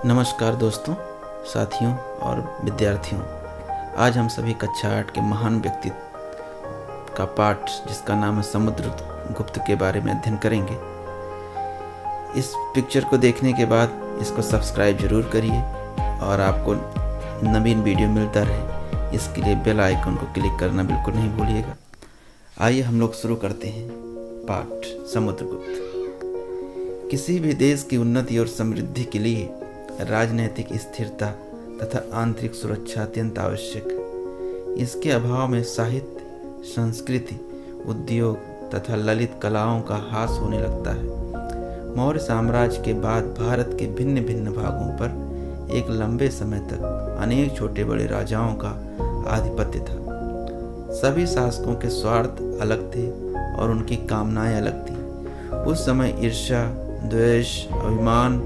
नमस्कार दोस्तों, साथियों और विद्यार्थियों। आज हम सभी कक्षा 8 के महान व्यक्तित्व का पाठ जिसका नाम है समुद्रगुप्त के बारे में अध्ययन करेंगे। इस पिक्चर को देखने के बाद इसको सब्सक्राइब जरूर करिए और आपको नवीन वीडियो मिलता रहे इसके लिए बेल आइकन को क्लिक करना बिल्कुल नहीं भूलिएगा। आइए हम लोग शुरू करते हैं पाठ समुद्रगुप्त। किसी भी देश की उन्नति और समृद्धि के लिए राजनैतिक स्थिरता तथा आंतरिक सुरक्षा अत्यंत आवश्यक है। इसके अभाव में साहित्य, संस्कृति, उद्योग तथा ललित कलाओं का ह्रास होने लगता है। मौर्य साम्राज्य के बाद भारत के भिन्न भिन्न भागों पर एक लंबे समय तक अनेक छोटे बड़े राजाओं का आधिपत्य था। सभी शासकों के स्वार्थ अलग थे और उनकी कामनाएं अलग थी। उस समय ईर्ष्या, द्वेष, अभिमान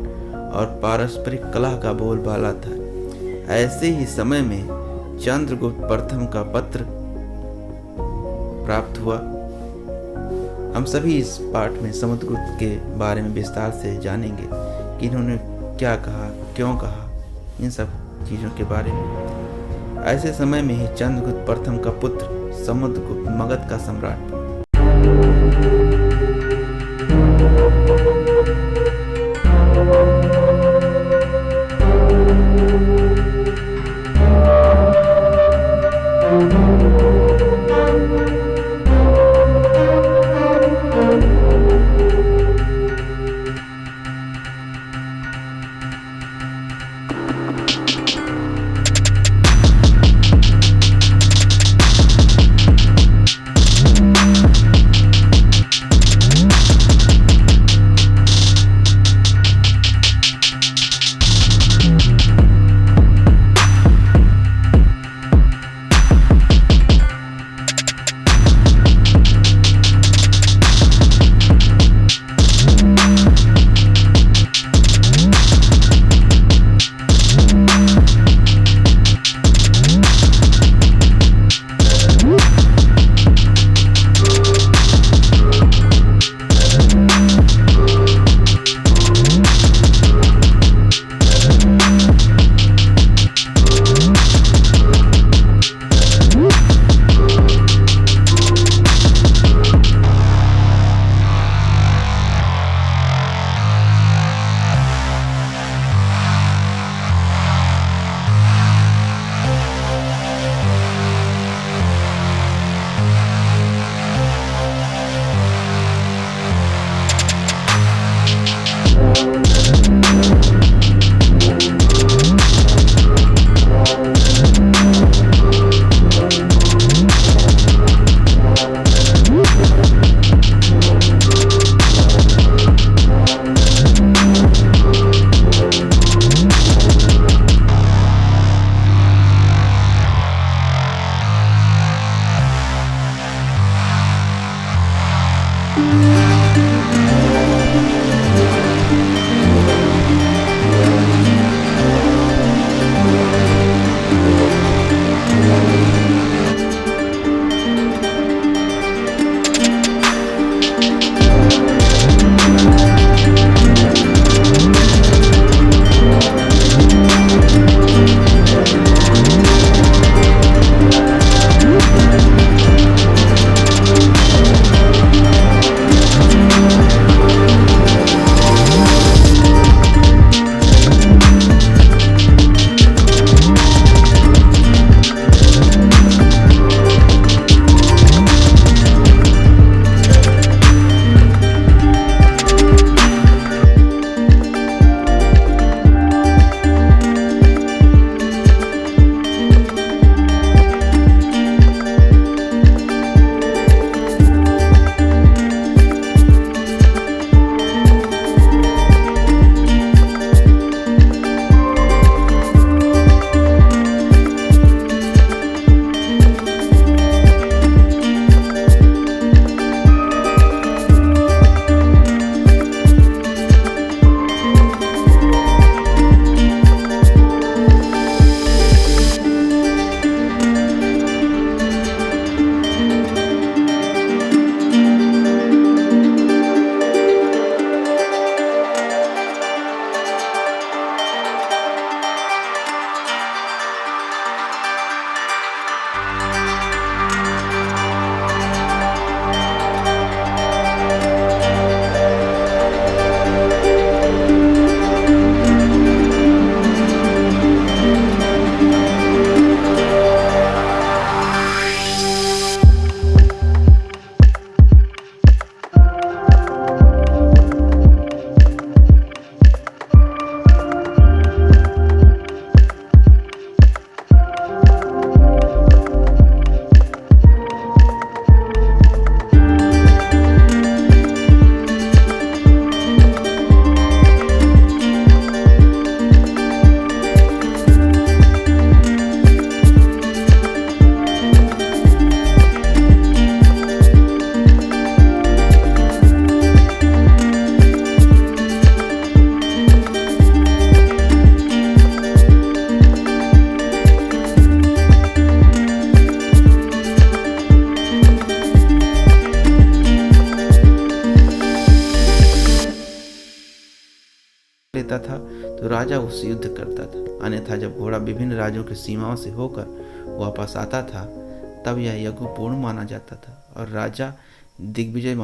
और पारस्परिक कलह का बोलबाला था। ऐसे ही समय में चंद्रगुप्त प्रथम का पत्र प्राप्त हुआ। हम सभी इस पाठ में समुद्रगुप्त के बारे में विस्तार से जानेंगे कि इन्होंने क्या कहा, क्यों कहा, इन सब चीज़ों के बारे में। ऐसे समय में ही चंद्रगुप्त प्रथम का पुत्र समुद्रगुप्त मगध का सम्राट बना। लेता था तो राजा उससे युद्ध करता था, अन्यथा जब घोड़ा विभिन्न राज्यों की सीमाओं से होकर वापस आता था तब यह यज्ञ पूर्ण माना जाता था और राजा दिग्विजय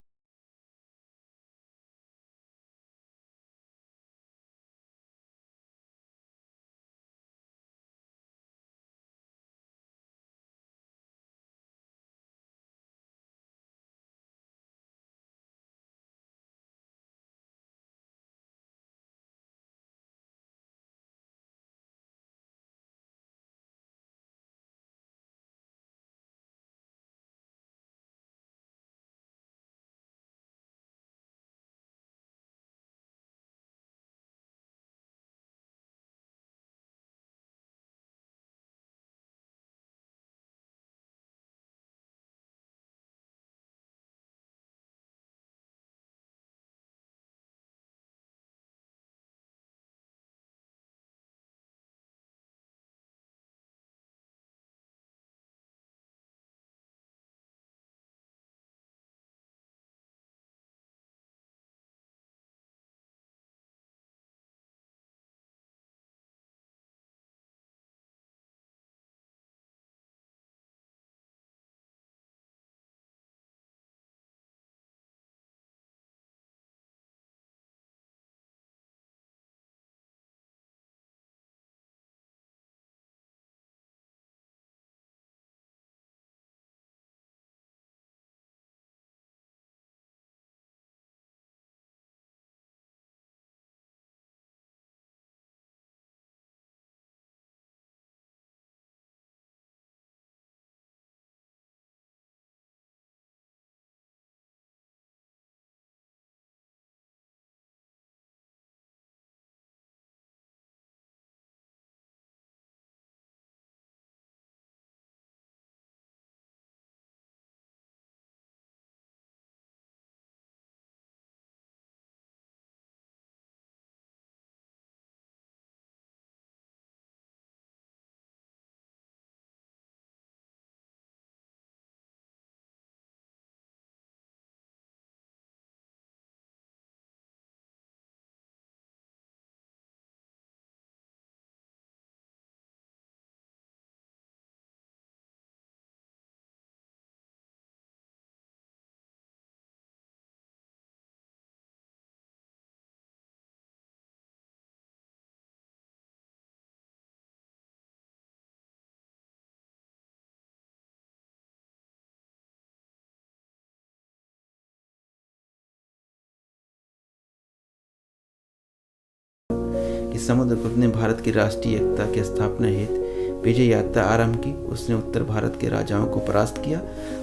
कि समुद्रगुप्त ने भारत की राष्ट्रीय एकता की स्थापना हेतु विजय यात्रा आरंभ की। उसने उत्तर भारत के राजाओं को परास्त किया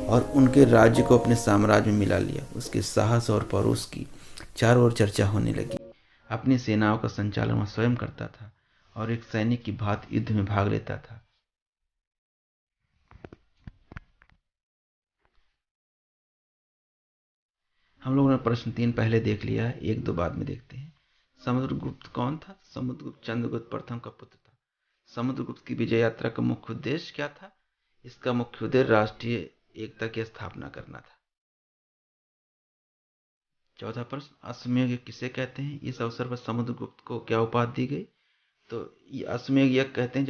और उनके राज्य को अपने साम्राज्य में मिला लिया। उसके साहस और पौरुष की चारों ओर चर्चा होने लगी। अपनी सेनाओं का संचालन वह स्वयं करता था और एक सैनिक की भांति युद्ध में भाग लेता था। हम लोगों ने प्रश्न 3 पहले देख लिया है, 1 2 बाद में देखते हैं। समुद्रगुप्त कौन था? समुद्रगुप्त चंद्रगुप्त प्रथम का पुत्र था। समुद्रगुप्त की विजय यात्रा का मुख्य उद्देश्य क्या था? इसका मुख्य उद्देश्य राष्ट्रीय एकता की स्थापना करना था। चौथा प्रश्न, अश्वमेध यज्ञ किसे कहते हैं? इस अवसर पर समुद्रगुप्त को क्या उपाधि दी गई? तो ये अश्वमेध यज्ञ कहते हैं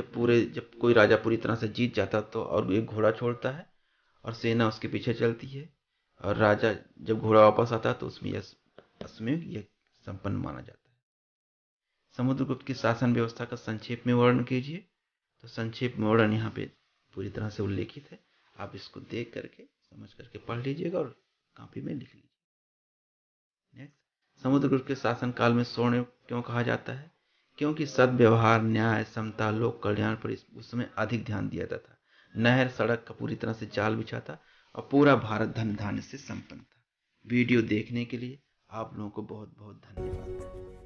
जब कोई राजा पूरी तरह से जीत जाता तो और एक घोड़ा छोड़ता है और सेना उसके पीछे चलती है और राजा जब घोड़ा वापस आता है तो उसमें अश्वमेध यज्ञ संपन्न माना जाता है। समुद्रगुप्त की शासन व्यवस्था का संक्षेप में वर्णन कीजिए। तो संक्षेप में वर्णन यहाँ पे पूरी तरह से उल्लेखित है। आप इसको देख करके समझ करके पढ़ लीजिएगा और कॉपी में लिख लीजिए। नेक्स्ट, समुद्रगुप्त के शासन काल में स्वर्ण क्यों कहा जाता है? क्योंकि सद्व्यवहार, न्याय, समता, लोक कल्याण पर उस समय अधिक ध्यान दिया जाता था। नहर सड़क का पूरी तरह से जाल बिछा था और पूरा भारत धन धान्य से संपन्न था। वीडियो देखने के लिए आप लोगों को बहुत बहुत धन्यवाद।